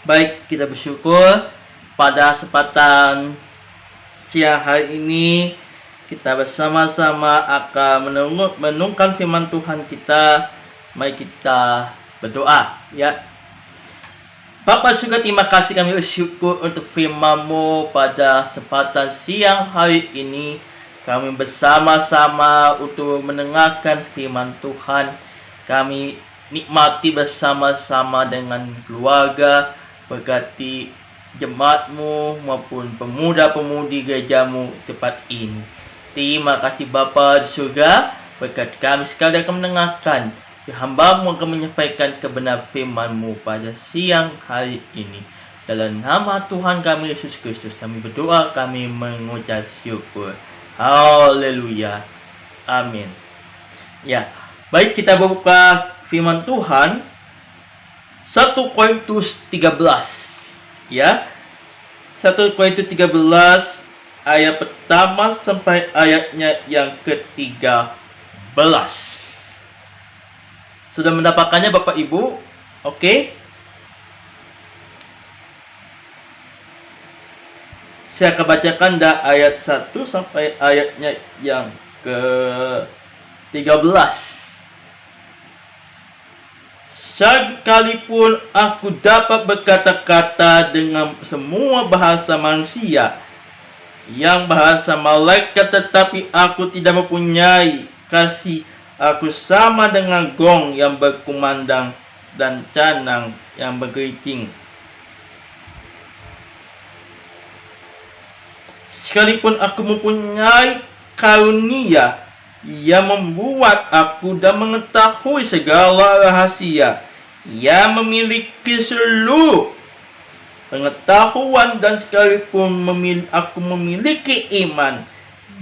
Baik, kita bersyukur pada kesempatan siang hari ini kita bersama-sama akan menungkan firman Tuhan kita. Mari kita berdoa ya. Bapa surga, terima kasih, kami bersyukur untuk firman-Mu pada kesempatan siang hari ini. Kami bersama-sama untuk mendengarkan firman Tuhan. Kami nikmati bersama-sama dengan keluarga. Berkati jemaat-Mu maupun pemuda-pemudi gereja-Mu tempat ini. Terima kasih Bapa di surga. Berkati kami sekali akan mendengarkan. Hamba-Mu akan menyampaikan kebenaran firman-Mu pada siang hari ini. Dalam nama Tuhan kami Yesus Kristus kami berdoa, kami mengucap syukur. Haleluya. Amin. Ya, baik, kita buka firman Tuhan 1 Korintus 13 ya. 1 Korintus 13 ayat pertama sampai ayatnya yang ke-13. Sudah mendapatkannya Bapak Ibu? Oke. Saya akan bacakan dari ayat 1 sampai ayatnya yang ke-13. Sekalipun aku dapat berkata-kata dengan semua bahasa manusia, yang bahasa malaikat, tetapi aku tidak mempunyai kasih, aku sama dengan gong yang berkumandang dan canang yang bergerincing. Sekalipun aku mempunyai karunia yang membuat aku dan mengetahui segala rahasia, yang memiliki seluruh pengetahuan, dan sekalipun aku memiliki iman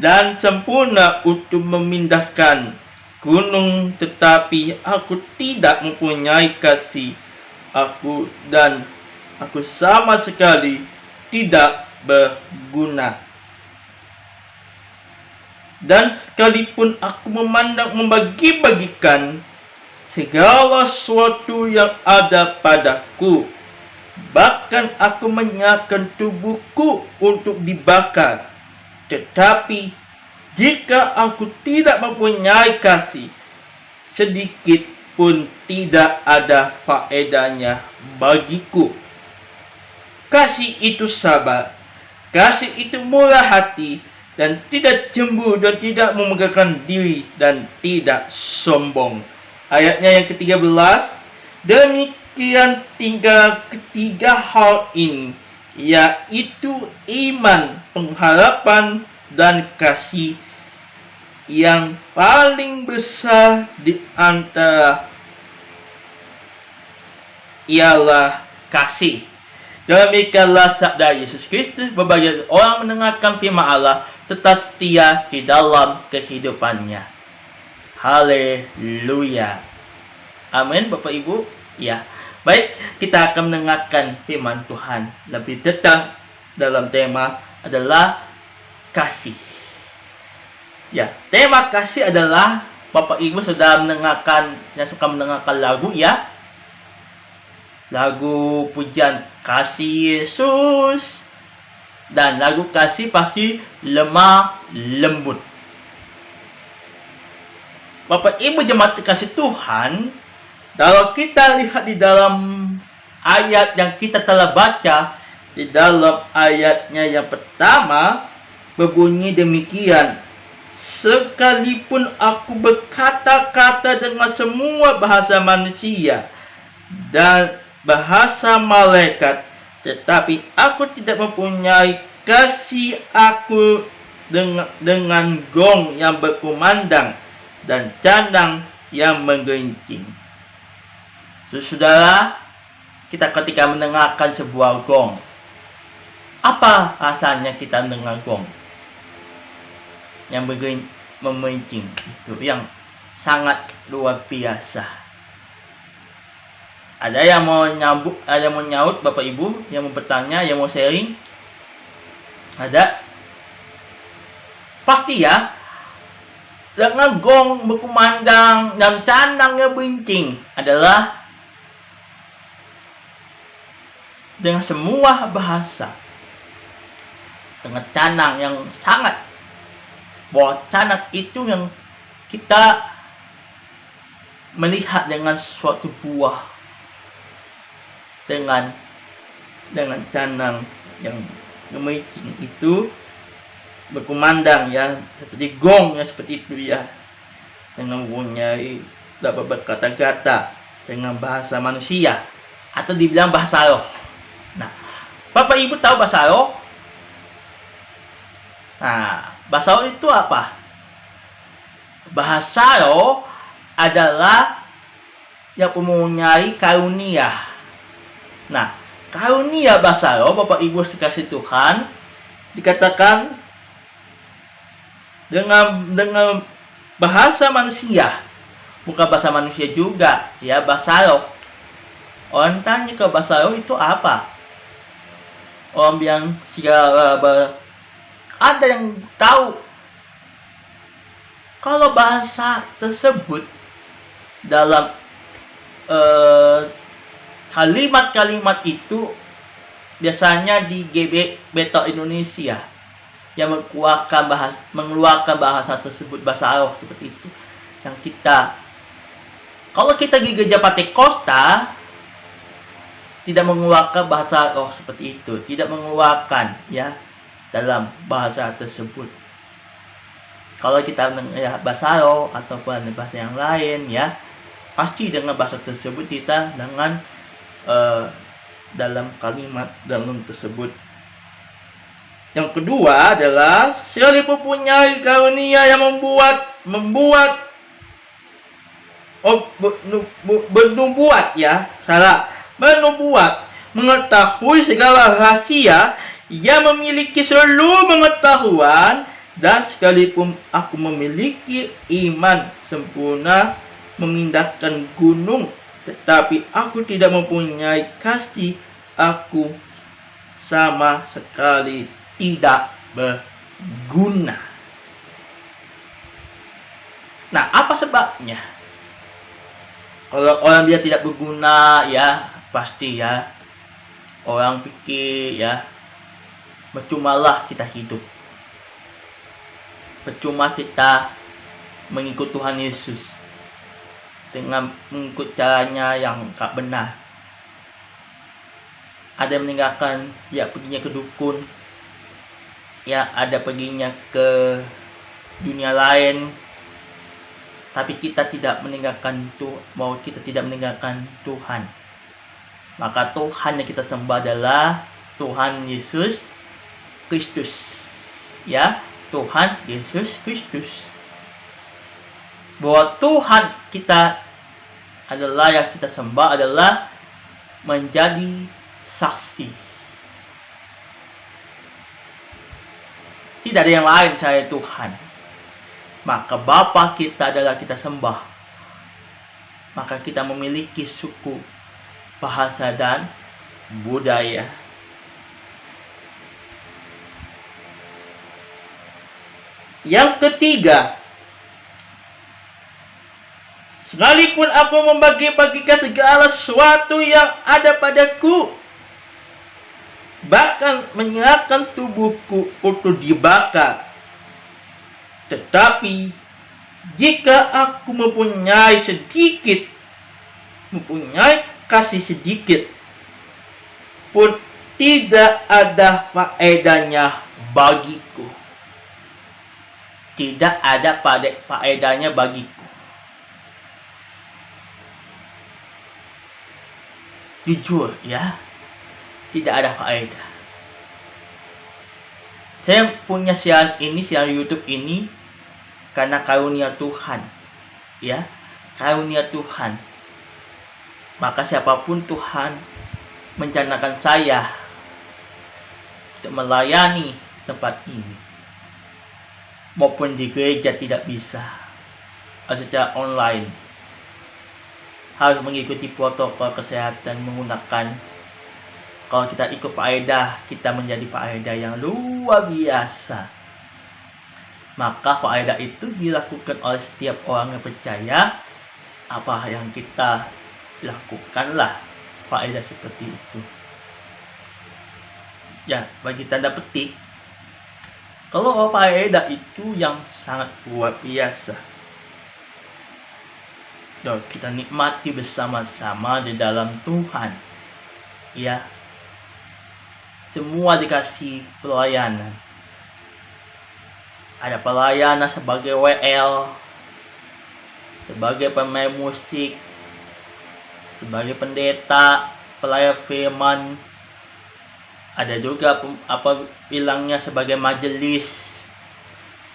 dan sempurna untuk memindahkan gunung, tetapi aku tidak mempunyai kasih, aku sama sekali tidak berguna. Dan sekalipun aku membagi-bagikan segala sesuatu yang ada padaku, bahkan aku menyerahkan tubuhku untuk dibakar, tetapi jika aku tidak mempunyai kasih, sedikit pun tidak ada faedahnya bagiku. Kasih itu sabar, kasih itu murah hati, dan tidak cemburu, dan tidak memegahkan diri, dan tidak sombong. Ayatnya yang ke-13, demikian tinggal ketiga hal ini, yaitu iman, pengharapan, dan kasih. Yang paling besar di antara ialah kasih. Demikianlah sabda Yesus Kristus bagi orang mendengarkan firman Allah tetap setia di dalam kehidupannya. Haleluya. Amin Bapak Ibu. Ya. Baik, kita akan mendengarkan firman Tuhan lebih detail dalam tema adalah kasih. Ya, tema kasih adalah, Bapak Ibu sudah mendengarkan, yang suka mendengarkan lagu ya. Lagu pujian kasih Yesus dan lagu kasih pasti lemah lembut. Bapak Ibu jemaat kasih Tuhan, kalau kita lihat di dalam ayat yang kita telah baca, di dalam ayatnya yang pertama berbunyi demikian, sekalipun aku berkata-kata dengan semua bahasa manusia dan bahasa malaikat, tetapi aku tidak mempunyai kasih, aku dengan gong yang berkumandang dan canang yang menggerincing. Saudara, kita ketika mendengarkan sebuah gong, apa rasanya kita mendengar gong yang menggerincing? Itu yang sangat luar biasa. Ada yang mau nyambut, ada yang mau nyaut Bapak Ibu, yang mau bertanya, yang mau sharing? Ada? Pasti ya. Dengan gong berkumandang dan canang yang berincing adalah dengan semua bahasa, dengan canang yang sangat, bahwa canang itu yang kita melihat dengan suatu buah, dengan canang yang gemecing itu berkumandang ya, seperti gong ya, seperti itu ya, dengan mempunyai dapat berkata-kata dengan bahasa manusia atau dibilang bahasa roh. Nah, Bapak Ibu tahu bahasa roh? Nah, bahasa roh itu apa? Bahasa roh adalah yang mempunyai karunia. Nah, karunia bahasa roh, Bapak Ibu dikasih Tuhan, dikatakan dengan bahasa manusia, bukan bahasa manusia juga ya, bahasa roh. Orang tanya ke bahasa roh itu apa? Orang bilang ada yang tahu kalau bahasa tersebut dalam kalimat-kalimat itu biasanya di GB Beto Indonesia yang mengeluarkan bahasa tersebut, bahasa roh seperti itu. Yang kita, kalau kita di gereja Pantekosta tidak mengeluarkan bahasa roh seperti itu, tidak mengeluarkan ya dalam bahasa tersebut. Kalau kita ya, bahasa roh ataupun bahasa yang lain ya, pasti dengan bahasa tersebut kita dengan dalam kalimat dalam tersebut. Yang kedua adalah sekalipun mempunyai karunia yang menubuat, mengetahui segala rahasia, yang memiliki seluruh pengetahuan, dan sekalipun aku memiliki iman sempurna memindahkan gunung, tetapi aku tidak mempunyai kasih, aku sama sekali tidak berguna. Nah, apa sebabnya? Kalau orang dia tidak berguna ya, pasti ya orang pikir ya, percumalah kita hidup, percuma kita mengikut Tuhan Yesus dengan mengikut caranya yang tak benar. Ada yang meninggalkan, ya perginya ke dukun, ya ada perginya ke dunia lain, tapi kita tidak meninggalkan mau kita tidak meninggalkan Tuhan. Maka Tuhan yang kita sembah adalah Tuhan Yesus Kristus. Ya, Tuhan Yesus Kristus. Bahwa Tuhan kita adalah yang kita sembah adalah menjadi saksi. Tidak ada yang lain selain Tuhan. Maka Bapa kita adalah kita sembah. Maka kita memiliki suku, bahasa, dan budaya. Yang ketiga, sekalipun aku membagi-bagikan segala sesuatu yang ada padaku, bahkan menyerahkan tubuhku untuk dibakar, tetapi jika aku mempunyai kasih sedikit pun, tidak ada faedahnya bagiku. Tidak ada faedahnya bagiku. Jujur ya, tidak ada faedah. Saya punya siaran YouTube ini karena karunia Tuhan. Ya, karunia Tuhan. Maka siapapun Tuhan mencanakan saya untuk melayani tempat ini, maupun di gereja tidak bisa, secara online, harus mengikuti protokol kesehatan, menggunakan, kalau kita ikut faedah, kita menjadi faedah yang luar biasa. Maka faedah itu dilakukan oleh setiap orang yang percaya. Apa yang kita lakukanlah faedah seperti itu. Ya, bagi tanda petik, kalau faedah itu yang sangat luar biasa. Dan kita nikmati bersama-sama di dalam Tuhan. Ya, semua dikasih pelayanan. Ada pelayanan sebagai WL, sebagai pemain musik, sebagai pendeta, pelayan firman. Ada juga bilangnya sebagai majelis.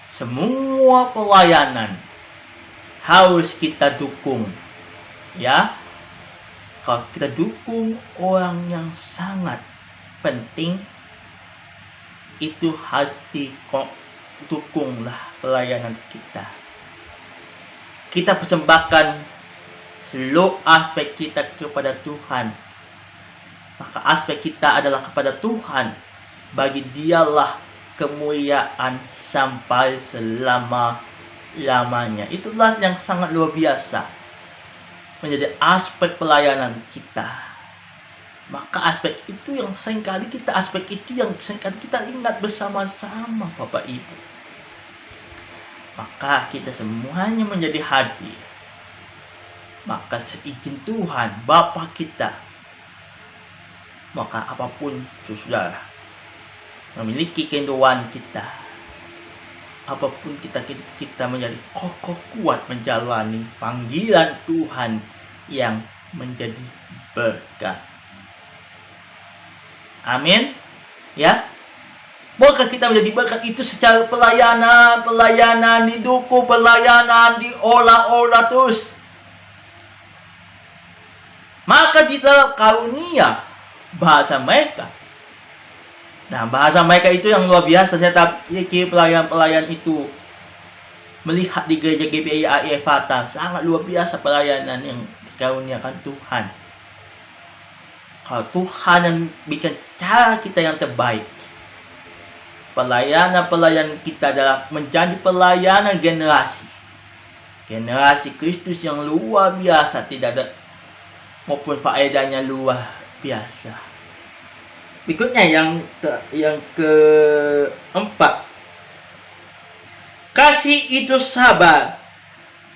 Semua pelayanan harus kita dukung. Ya, kalau kita dukung orang yang sangat penting, itu harus dukunglah pelayanan kita. Kita persembahkan seluruh aspek kita kepada Tuhan. Maka aspek kita adalah kepada Tuhan. Bagi Dialah kemuliaan sampai selama-lamanya. Itulah yang sangat luar biasa menjadi aspek pelayanan kita. Maka aspek itu yang seringkali kita ingat bersama-sama, Bapak Ibu. Maka kita semuanya menjadi hadir. Maka seizin Tuhan Bapa kita, maka apapun saudara memiliki kerinduan kita, apapun kita menjadi kokoh kuat menjalani panggilan Tuhan yang menjadi berkat. Amin. Ya, maka kita menjadi berkat itu secara pelayanan didukung, pelayanan diolah-olah terus. Maka kita karunia bahasa mereka. Nah, bahasa mereka itu yang luar biasa. Saya pikir pelayan-pelayan itu melihat di gereja GPI AIF Batam, sangat luar biasa pelayanan yang dikaruniakan Tuhan. Kalau Tuhan yang bikin cara kita yang terbaik, pelayanan kita adalah menjadi pelayanan generasi Kristus yang luar biasa, tidak ada maupun faedahnya luar biasa. Berikutnya yang keempat, kasih itu sabar,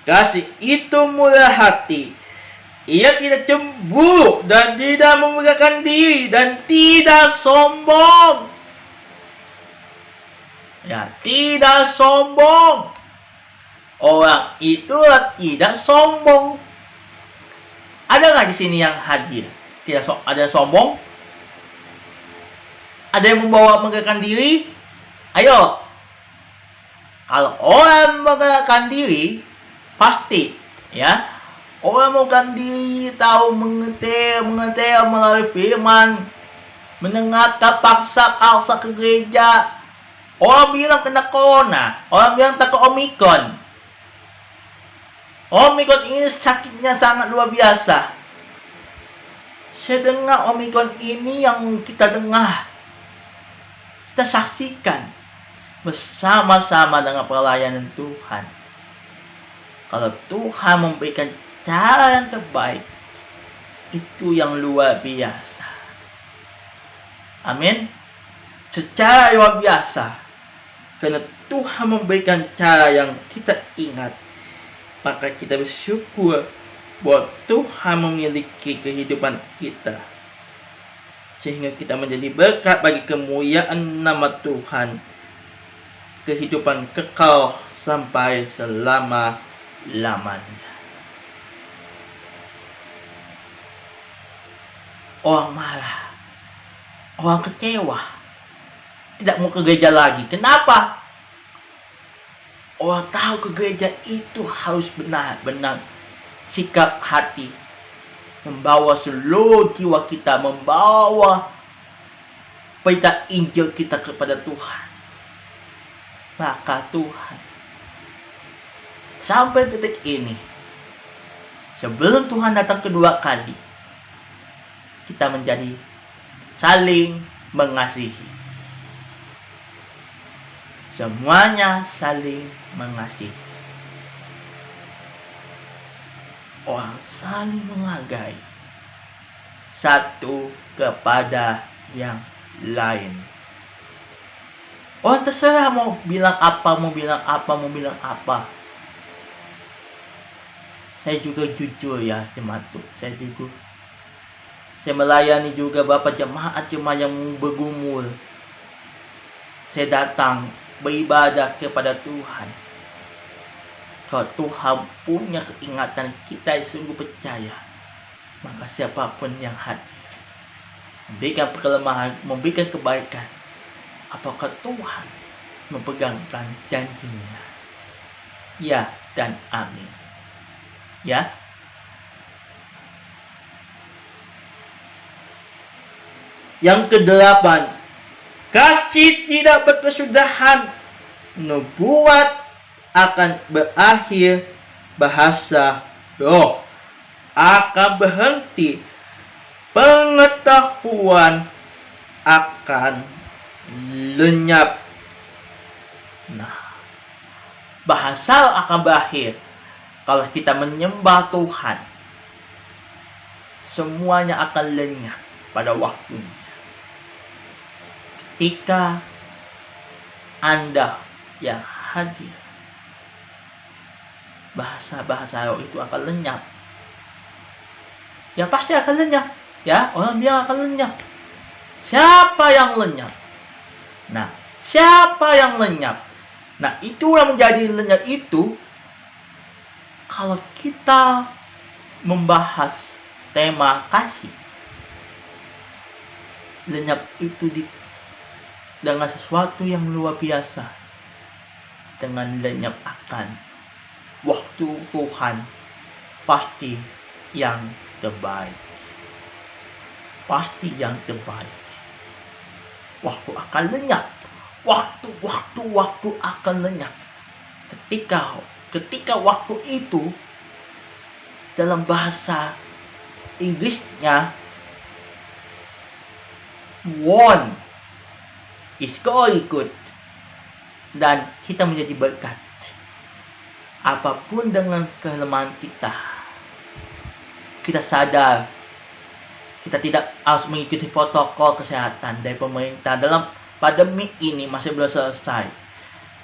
kasih itu murah hati, ia tidak cemburu dan tidak memegahkan diri dan tidak sombong. Ya, tidak sombong. Orang itu tidak sombong. Ada nggak di sini yang hadir ada yang sombong? Ada yang memegahkan diri? Ayo. Kalau orang memegahkan diri, pasti ya, orang memegahkan diri, tahu mengetir melalui firman, mendengarkan paksa ke gereja. Orang bilang kena corona, orang bilang takut Omikron. Omikron ini sakitnya sangat luar biasa. Saya dengar Omikron ini yang kita dengar, kita saksikan bersama-sama dengan pelayanan Tuhan. Kalau Tuhan memberikan cara yang terbaik, itu yang luar biasa. Amin. Secara luar biasa. Karena Tuhan memberikan cara yang kita ingat, maka kita bersyukur bahwa Tuhan memiliki kehidupan kita, sehingga kita menjadi berkat bagi kemuliaan nama Tuhan, kehidupan kekal sampai selama-lamanya. Orang marah, orang kecewa, tidak mau ke gereja lagi. Kenapa? Orang tahu ke gereja itu harus benar-benar sikap hati, membawa seluruh jiwa kita, membawa berita Injil kita kepada Tuhan. Maka Tuhan, sampai detik ini, sebelum Tuhan datang kedua kali, kita menjadi saling mengasihi. Semuanya saling mengasihi. Orang saling menghargai satu kepada yang lain. Oh, terserah mau bilang apa, mau bilang apa, mau bilang apa. Saya juga jujur ya, jemaat tuh. Saya jujur. Saya melayani juga Bapak jemaat-jemaat yang bergumul. Saya datang beribadah kepada Tuhan. Kalau Tuhan punya keingatan kita sungguh percaya, maka siapapun yang hadir memberikan kelemahan, memberikan kebaikan, apakah Tuhan mempegangkan janjinya? Ya dan amin. Ya. Yang kedelapan, kasih tidak berkesudahan, nubuat akan berakhir, bahasa roh akan berhenti, pengetahuan akan lenyap. Nah, bahasa akan berakhir. Kalau kita menyembah Tuhan, semuanya akan lenyap pada waktunya. Ketika Anda yang hadir, bahasa-bahasa roh itu akan lenyap. Ya pasti akan lenyap. Ya, orang bilang akan lenyap. Siapa yang lenyap? Nah, siapa yang lenyap? Nah, itu yang menjadi lenyap itu kalau kita membahas tema kasih. Lenyap itu dengan sesuatu yang luar biasa. Dengan lenyap akan waktu Tuhan pasti yang terbaik. Pasti yang terbaik. Waktu akan lenyap. Waktu akan lenyap. Ketika waktu itu dalam bahasa Inggrisnya one is going good, dan kita menjadi berkat. Apapun dengan kelemahan kita sadar kita tidak harus mengikuti protokol kesehatan dari pemerintah dalam pandemi ini masih belum selesai.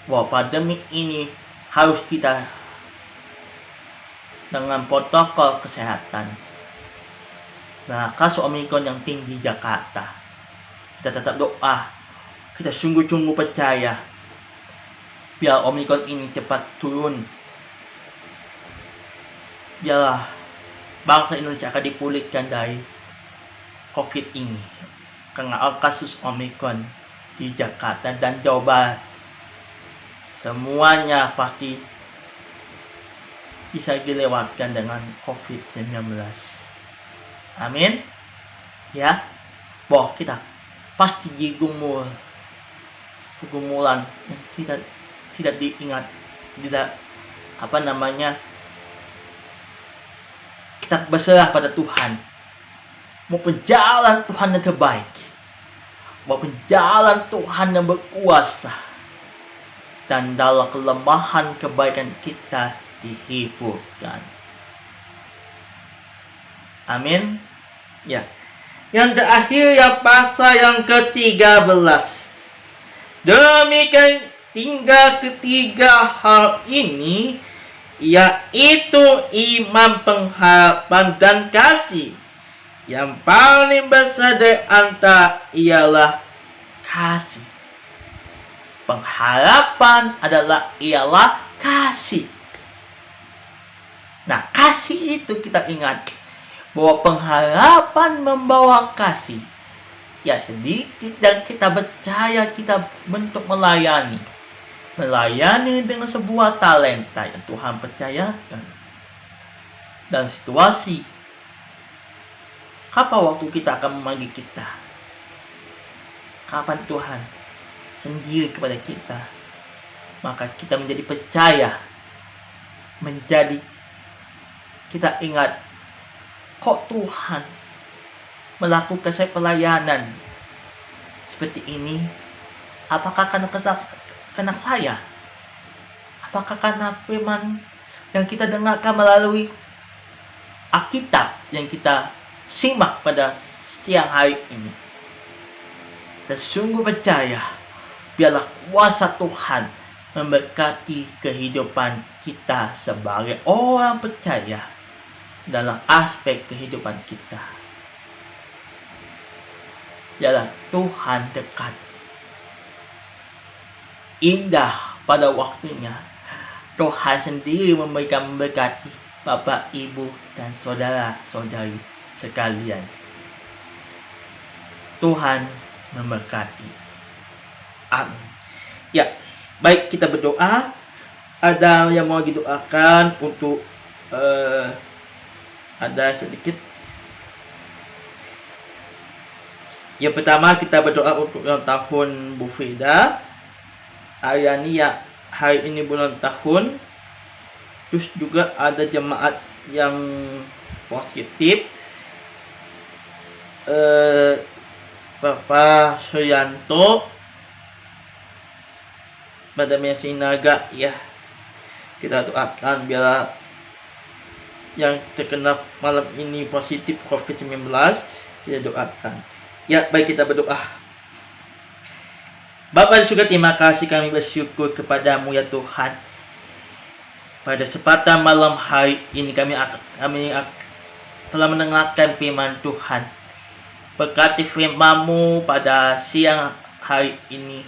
Bahwa pandemi ini harus kita dengan protokol kesehatan. Nah, kasus Omikron yang tinggi di Jakarta, kita tetap doa, kita sungguh-sungguh percaya biar Omikron ini cepat turun. Biarlah bangsa Indonesia akan dipulihkan dari COVID ini. Karena kasus Omikron di Jakarta dan Jawa Barat, semuanya pasti bisa dilewatkan dengan COVID-19. Amin. Ya, bahwa kita pasti digumul, pergumulan yang tidak diingat, tidak kita berserah pada Tuhan. Maupun jalan Tuhan yang terbaik, maupun jalan Tuhan yang berkuasa, dan dalam kelemahan kebaikan kita dihiburkan. Amin. Ya. Yang terakhir yang pasal yang ke-13. Demikian tinggal ketiga hal ini, yaitu iman, pengharapan, dan kasih. Yang paling besar dari antara ialah kasih. Pengharapan ialah kasih. Nah, kasih itu kita ingat bahwa pengharapan membawa kasih. Ya, sedikit dan kita percaya kita bentuk melayani. Melayani dengan sebuah talenta yang Tuhan percayakan. Dan situasi, kapan waktu kita akan memanggil kita? Kapan Tuhan sendiri kepada kita? Maka kita menjadi percaya. Kita ingat, kok Tuhan melakukan saya pelayanan seperti ini? Apakah karena saya? Apakah karena firman yang kita dengarkan melalui Alkitab yang kita simak pada siang hari ini? kita sungguh percaya, biarlah kuasa Tuhan memberkati kehidupan kita sebagai orang percaya dalam aspek kehidupan kita. Biarlah Tuhan dekat, indah pada waktunya. Tuhan sendiri memberikan memberkati Bapak, Ibu, dan saudara-saudari sekalian. Tuhan memberkati. Amin. Ya, baik, kita berdoa. Ada yang mau didoakan untuk ada sedikit. Yang pertama, kita berdoa untuk ulang tahun Bu Frida. Ayani ya, hari ini bulan tahun. Terus juga ada jemaat yang positif. Bapak Suyanto, Madam Sinaga, ya, kita doakan biar yang terkena malam ini positif COVID-19, kita doakan. Ya, baik, kita berdoa. Bapa di surga, terima kasih, kami bersyukur kepadamu ya Tuhan. Pada kesempatan malam hari ini kami telah mendengarkan firman Tuhan. Berkati firman-Mu pada siang hari ini.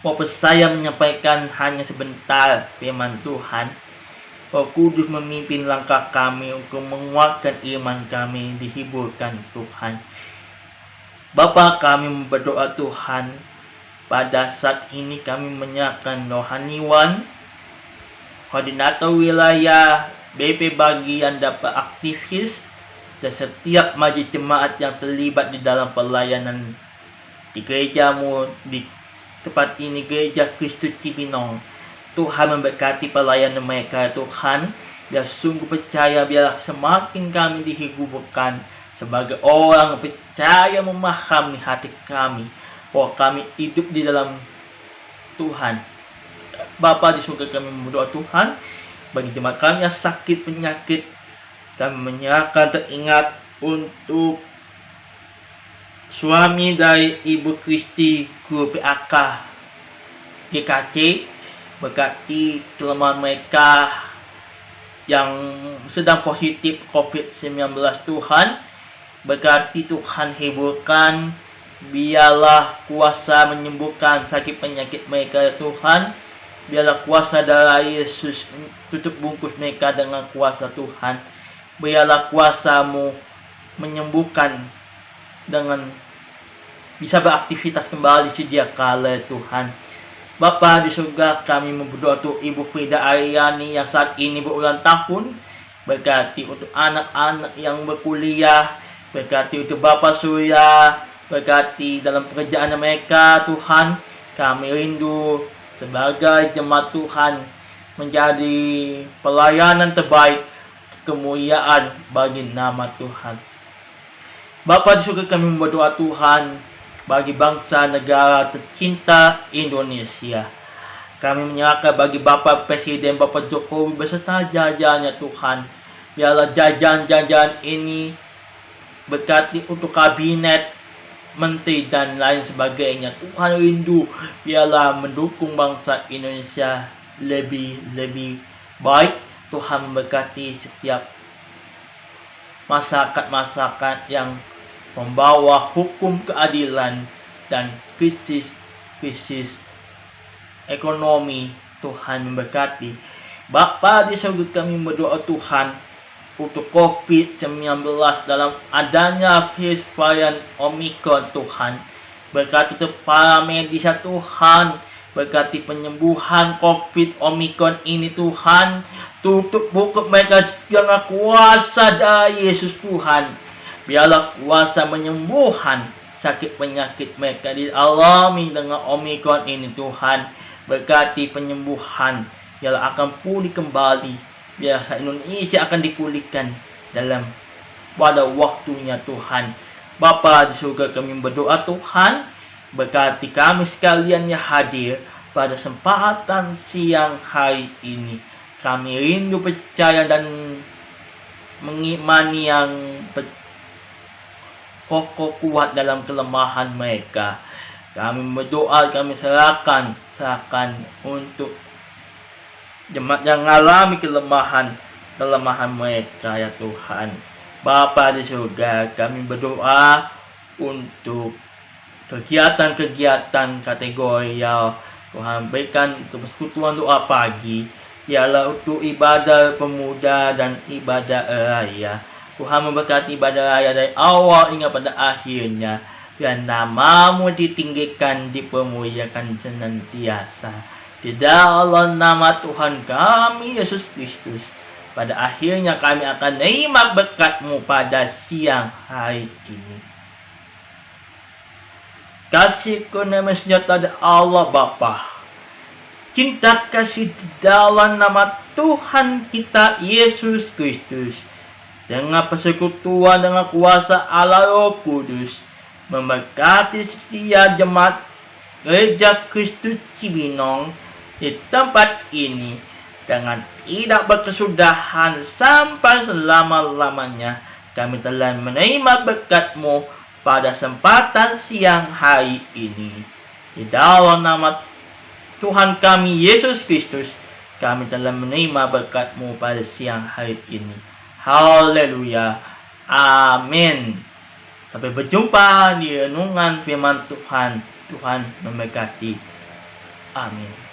Maupun saya menyampaikan hanya sebentar firman Tuhan. Roh Kudus memimpin langkah kami untuk menguatkan iman kami, dihiburkan Tuhan. Bapa, kami berdoa Tuhan, pada saat ini kami menyerahkan rohaniwan, koordinator wilayah, BP bagian dapat aktivis, dan setiap majlis jemaat yang terlibat di dalam pelayanan di gerejamu, di tempat ini, Gereja Kristus Cibinong. Tuhan memberkati pelayanan mereka Tuhan. Biar sungguh percaya, biar semakin kami dihiburkan sebagai orang percaya, memahami hati kami bahwa kami hidup di dalam Tuhan. Bapa di surga, kami berdoa Tuhan bagi jemaat kami yang sakit penyakit, kami menyerahkan teringat untuk suami dari Ibu Kristi, guru PAK GKC. Berkati kelemahan mereka yang sedang positif COVID-19 Tuhan. Berkati Tuhan, hiburkan, biarlah kuasa menyembuhkan sakit penyakit mereka ya Tuhan. Biarlah kuasa darah Yesus tutup bungkus mereka dengan kuasa Tuhan. Biarlah kuasa-Mu menyembuhkan dengan bisa beraktivitas kembali sedia kala Tuhan. Bapa di surga, kami berdoa untuk Ibu Frida Aryani yang saat ini berulang tahun. Berkati untuk anak-anak yang berkuliah. Berkati untuk Bapak Surya. Berkati dalam pekerjaan mereka Tuhan. Kami rindu sebagai jemaat Tuhan menjadi pelayanan terbaik, kemuliaan bagi nama Tuhan. Bapa di surga, kami berdoa Tuhan bagi bangsa negara tercinta Indonesia. Kami menyerahkan bagi Bapak Presiden, Bapak Jokowi beserta jajarannya Tuhan. Biarlah jajaran ini berkati untuk kabinet, menteri dan lain sebagainya. Tuhan rindu biarlah mendukung bangsa Indonesia lebih baik. Tuhan memberkati setiap masyarakat yang membawa hukum keadilan dan krisis ekonomi. Tuhan memberkati. Bapa di surga, kami berdoa Tuhan untuk COVID-19 dalam adanya virus varian Omicron Tuhan. Berkati para medis ya Tuhan. Berkati penyembuhan COVID Omicron ini Tuhan. Tutup buku mereka dengan kuasa dari Yesus Tuhan. Biarlah kuasa penyembuhan sakit penyakit mereka dialami dengan Omicron ini Tuhan. Berkati penyembuhan, biarlah akan pulih kembali. Biarlah Indonesia akan dipulihkan dalam pada waktunya Tuhan. Bapa di surga, kami berdoa Tuhan, berkati kami sekalian yang hadir pada kesempatan siang hari ini. Kami rindu percaya dan mengimani yang kokoh kuat dalam kelemahan mereka. Kami berdoa, kami serahkan untuk jemaat yang mengalami kelemahan mereka ya Tuhan. Bapa di surga, kami berdoa untuk kegiatan-kegiatan kategori yang Tuhan berikan untuk persekutuan doa pagi, ialah untuk ibadah pemuda dan ibadah raya. Tuhan memberkati ibadah raya dari awal hingga pada akhirnya, dan nama-Mu ditinggikan, dipermuliakan senantiasa. Di dalam nama Tuhan kami Yesus Kristus, pada akhirnya kami akan menerima berkat-Mu pada siang hari ini. Kasih karunia sejahtera Allah Bapa, cinta kasih di dalam nama Tuhan kita Yesus Kristus, dengan persekutuan dengan kuasa Allah Roh Kudus, memberkati setiap jemaat Gereja Kristus Cibinong di tempat ini dengan tidak berkesudahan sampai selama-lamanya. Kami telah menerima berkat-Mu pada kesempatan siang hari ini. Di dalam nama Tuhan kami Yesus Kristus, kami telah menerima berkat-Mu pada siang hari ini. Haleluya. Amin. Sampai berjumpa di renungan firman Tuhan. Tuhan memberkati. Amin.